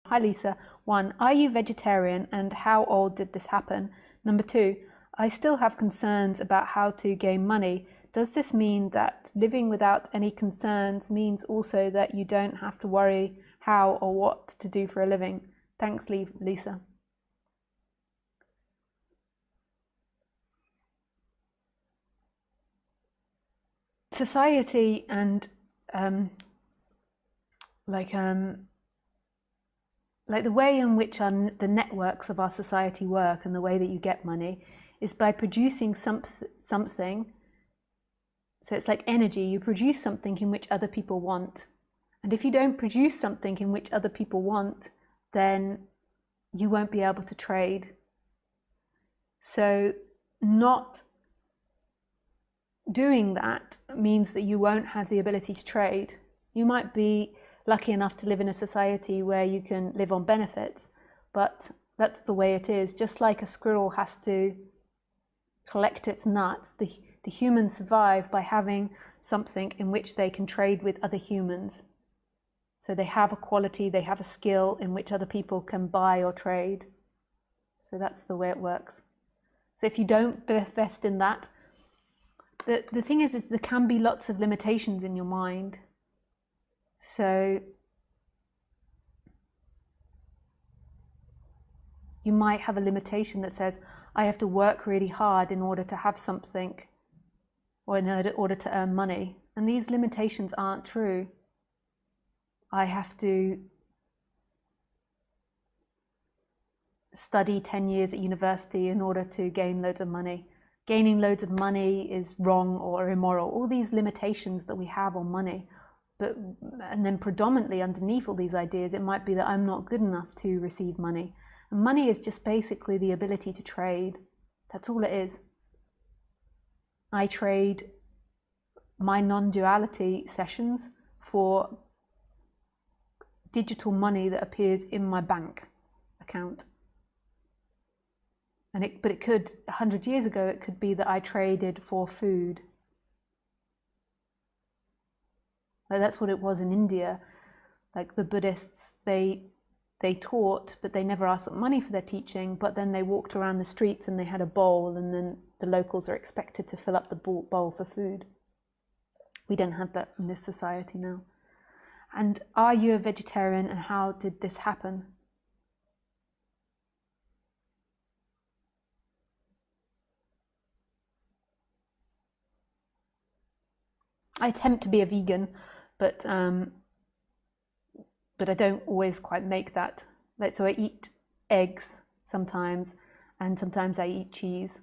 Hi Lisa. 1. Are you vegetarian and how old did this happen? Number 2. I still have concerns about how to gain money. Does this mean that living without any concerns means also that you don't have to worry how or what to do for a living? Thanks, Lisa. Society and like the way in which the networks of our society work and the way that you get money is by producing something. So it's like energy. You produce something in which other people want. And if you don't produce something in which other people want, then you won't be able to trade. So not doing that means that you won't have the ability to trade. You might be lucky enough to live in a society where you can live on benefits, but that's the way it is. Just like a squirrel has to collect its nuts, the humans survive by having something in which they can trade with other humans. So they have a quality, they have a skill in which other people can buy or trade. So that's the way it works. So if you don't invest in that, the thing is there can be lots of limitations in your mind. So you might have a limitation that says, I have to work really hard in order to have something or in order to earn money. And these limitations aren't true. I have to study 10 years at university in order to gain loads of money. Gaining loads of money is wrong or immoral. All these limitations that we have on money. And then predominantly underneath all these ideas, it might be that I'm not good enough to receive money. And money is just basically the ability to trade. That's all it is. I trade my non-duality sessions for digital money that appears in my bank account. But it could, 100 years ago, it could be that I traded for food. Like that's what it was in India. Like the Buddhists, they taught, but they never asked for money for their teaching, but then they walked around the streets and they had a bowl, and then the locals are expected to fill up the bowl for food. We don't have that in this society now. And are you a vegetarian and how did this happen? I attempt to be a vegan, but I don't always quite make that. So I eat eggs sometimes, and sometimes I eat cheese.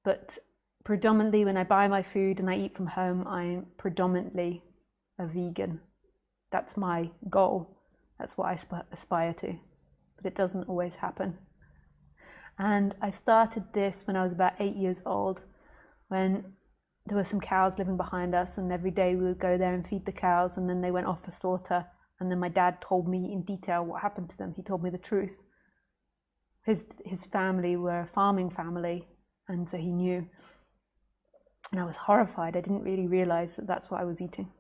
But predominantly when I buy my food and I eat from home, I'm predominantly a vegan. That's my goal. That's what I aspire to. But it doesn't always happen. And I started this when I was about 8 years old, when there were some cows living behind us, and every day we would go there and feed the cows, and then they went off for slaughter. And then my dad told me in detail what happened to them. He told me the truth. His family were a farming family, and so he knew. And I was horrified. I didn't really realize that that's what I was eating.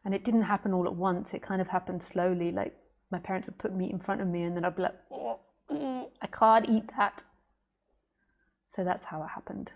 And it didn't happen all at once. It kind of happened slowly. Like my parents would put meat in front of me, and then I'd be like, I can't eat that. So that's how it happened.